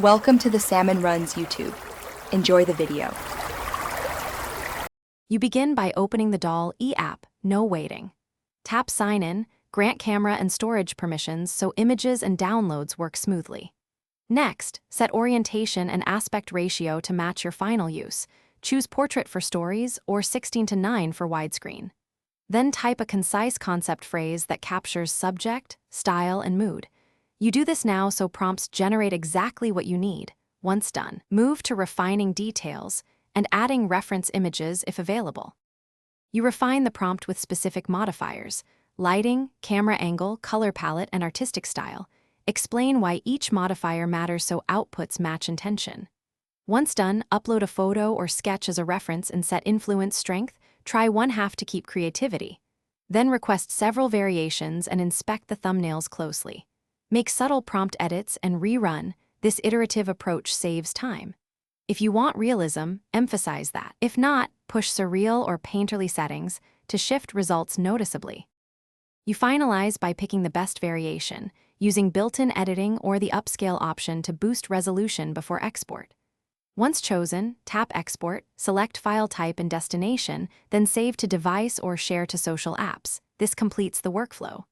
Welcome to the Salmon Runs YouTube. Enjoy the video. You begin by opening the Dall E app, no waiting. Tap Sign In, grant camera and storage permissions so images and downloads work smoothly. Next, set orientation and aspect ratio to match your final use. Choose Portrait for stories or 16:9 for widescreen. Then type a concise concept phrase that captures subject, style, and mood. You do this now so prompts generate exactly what you need. Once done, move to refining details and adding reference images if available. You refine the prompt with specific modifiers: lighting, camera angle, color palette, and artistic style. Explain why each modifier matters so outputs match intention. Once done, upload a photo or sketch as a reference and set influence strength. Try 1/2 to keep creativity. Then request several variations and inspect the thumbnails closely. Make subtle prompt edits and rerun. This iterative approach saves time. If you want realism, emphasize that. If not, push surreal or painterly settings to shift results noticeably. You finalize by picking the best variation, using built-in editing or the upscale option to boost resolution before export. Once chosen, tap Export, select file type and destination, then save to device or share to social apps. This completes the workflow.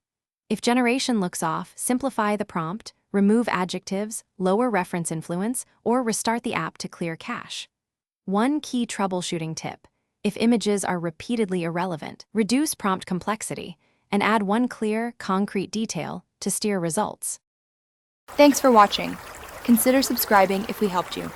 If generation looks off, simplify the prompt, remove adjectives, lower reference influence, or restart the app to clear cache. One key troubleshooting tip: if images are repeatedly irrelevant, reduce prompt complexity and add one clear, concrete detail to steer results. Thanks for watching. Consider subscribing if we helped you.